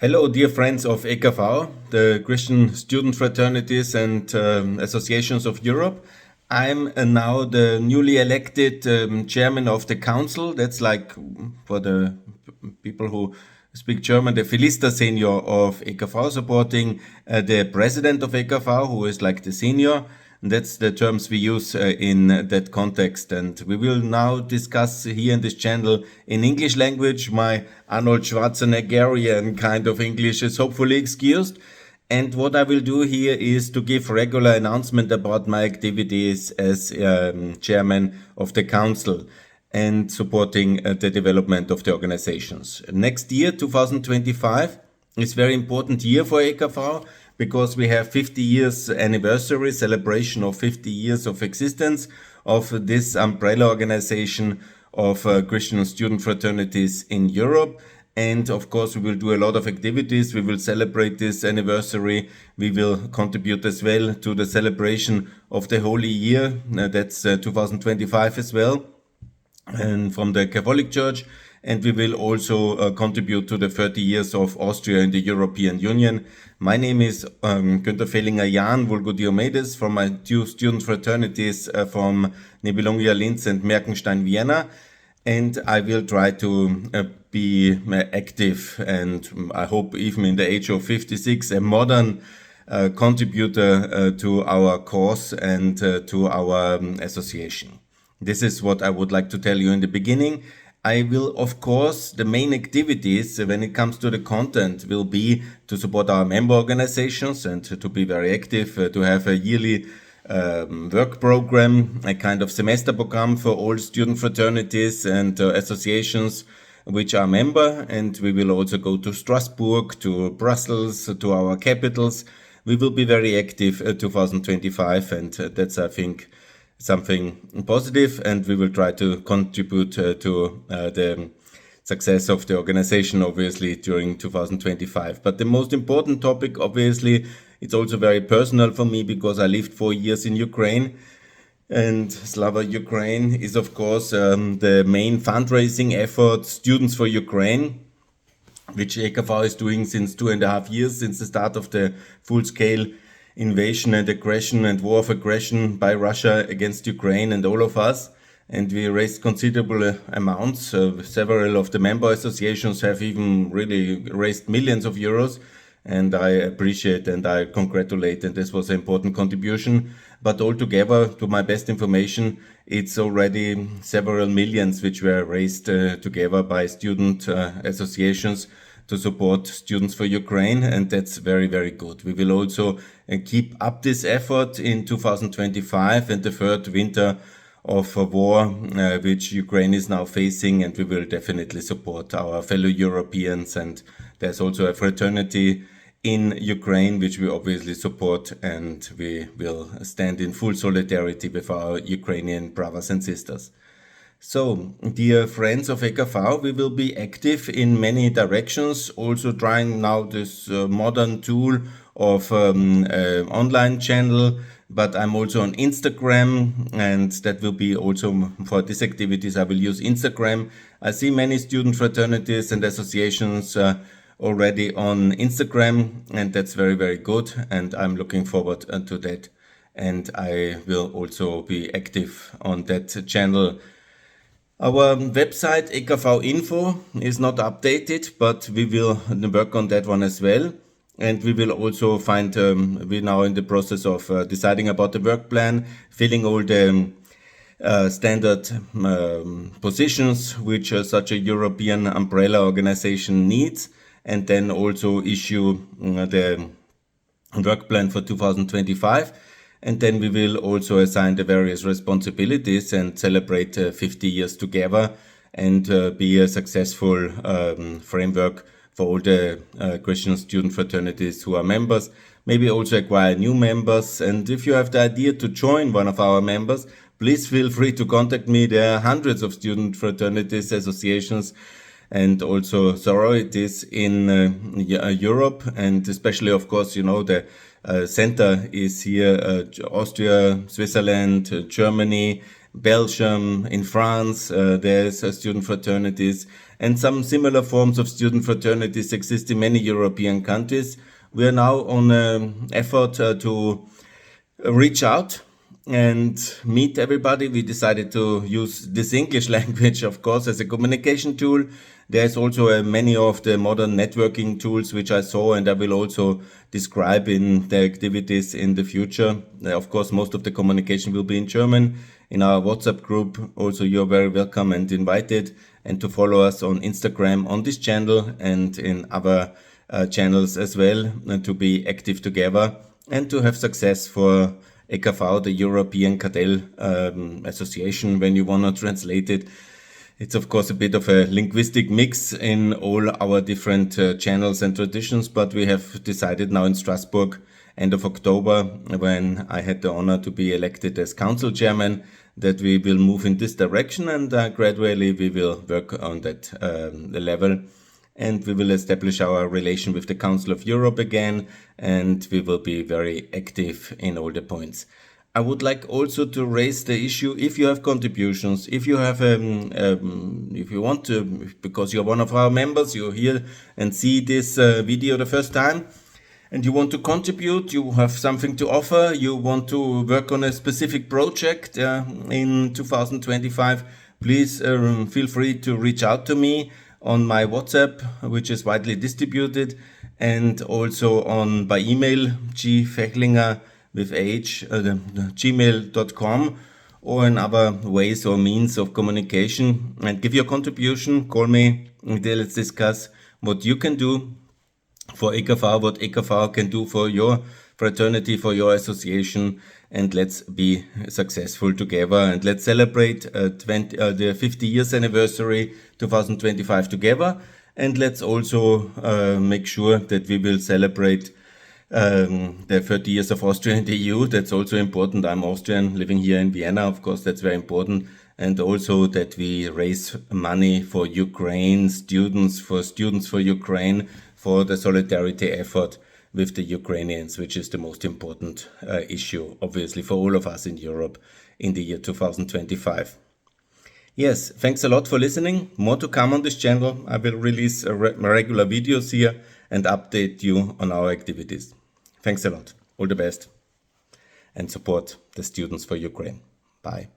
Hello, dear friends of EKV, the Christian Student Fraternities and Associations of Europe. I'm now the newly elected chairman of the council. That's like for the people who speak German, the Philister Senior of EKV, supporting the president of EKV, who is like the senior. That's the terms we use in that context. And we will now discuss here in this channel in English language. My Arnold Schwarzeneggerian kind of English is hopefully excused. And what I will do here is to give regular announcement about my activities as chairman of the council and supporting the development of the organizations. Next year, 2025, is a very important year for EKV because we have 50 years anniversary celebration of 50 years of existence of this umbrella organization of Christian student fraternities in Europe. And of course, we will do a lot of activities. We will celebrate this anniversary. We will contribute as well to the celebration of the Holy Year. That's 2025 as well, and from the Catholic Church. And we will also contribute to the 30 years of Austria in the European Union. My name is Günther Fellinger-Jahn, vulgo Diomedes, from my two student fraternities from Nibelungia Linz and Merkenstein Vienna. And I will try to be active and I hope even in the age of 56, a modern contributor to our cause and to our association. This is what I would like to tell you in the beginning. I will, of course, the main activities when it comes to the content will be to support our member organizations and to be very active, to have a yearly work program, a kind of semester program for all student fraternities and associations which are member. And we will also go to Strasbourg, to Brussels, to our capitals. We will be very active 2025, and that's, I think, something positive, and we will try to contribute to the success of the organization, obviously, during 2025. But the most important topic, obviously, it's also very personal for me because I lived 4 years in Ukraine, and Slava Ukraine is, of course, the main fundraising effort, Students for Ukraine, which EKV is doing since 2.5 years, since the start of the full-scale invasion and aggression and war of aggression by Russia against Ukraine and all of us. And we raised considerable amounts. Several of the member associations have even really raised millions of euros. And I appreciate and I congratulate, and this was an important contribution. But altogether, to my best information, it's already several millions which were raised together by student associations to support Students for Ukraine, and that's very, very good. We will also keep up this effort in 2025 and the third winter of war which Ukraine is now facing, and we will definitely support our fellow Europeans. And there's also a fraternity in Ukraine which we obviously support, and we will stand in full solidarity with our Ukrainian brothers and sisters. So, dear friends of EKV, we will be active in many directions, also trying now this modern tool of online channel, but I'm also on Instagram, and that will be also for these activities. I will use Instagram. I see many student fraternities and associations already on Instagram, and that's very, very good, and I'm looking forward to that. And I will also be active on that channel. Our website, EKV Info, is not updated, but we will work on that one as well. And we will also find, we're now in the process of deciding about the work plan, filling all the standard positions which such a European umbrella organization needs, and then also issue the work plan for 2025. And then we will also assign the various responsibilities and celebrate 50 years together and be a successful framework for all the Christian student fraternities who are members. Maybe also acquire new members. And if you have the idea to join one of our members, please feel free to contact me. There are hundreds of student fraternities, associations, and also sororities in Europe. And especially, of course, you know, the center is here, Austria, Switzerland, Germany, Belgium, in France, there's student fraternities, and some similar forms of student fraternities exist in many European countries. We are now on an effort to reach out and meet everybody. We decided to use this English language, of course, as a communication tool. There's also many of the modern networking tools which I saw, and I will also describe in the activities in the future. Of course, most of the communication will be in German. In our WhatsApp group, also you're very welcome and invited, and to follow us on Instagram on this channel and in other channels as well, and to be active together and to have success for EKV, the European Cartel Association, when you want to translate it. It's of course a bit of a linguistic mix in all our different channels and traditions, but we have decided now in Strasbourg, end of October, when I had the honor to be elected as council chairman, that we will move in this direction, and gradually we will work on that level. And we will establish our relation with the Council of Europe again, and we will be very active in all the points. I would like also to raise the issue, if you have contributions, if you have, if you want to, because you're one of our members, you're here and see this video the first time, and you want to contribute, you have something to offer, you want to work on a specific project in 2025, please feel free to reach out to me on my WhatsApp, which is widely distributed, and also on by email, gfechlinger with h, gmail.com, or in other ways or means of communication. And give your contribution, call me, and then let's discuss what you can do for EKV, what EKV can do for your fraternity, for your association, and let's be successful together, and let's celebrate the 50 years anniversary 2025 together, and let's also make sure that we will celebrate the 30 years of Austria in the EU. That's also important. I'm Austrian, living here in Vienna, of course, that's very important. And also that we raise money for Ukraine, students for Ukraine, for the solidarity effort with the Ukrainians, which is the most important issue, obviously, for all of us in Europe in the year 2025. Yes, thanks a lot for listening. More to come on this channel. I will release regular videos here and update you on our activities. Thanks a lot. All the best, and support the Students for Ukraine. Bye.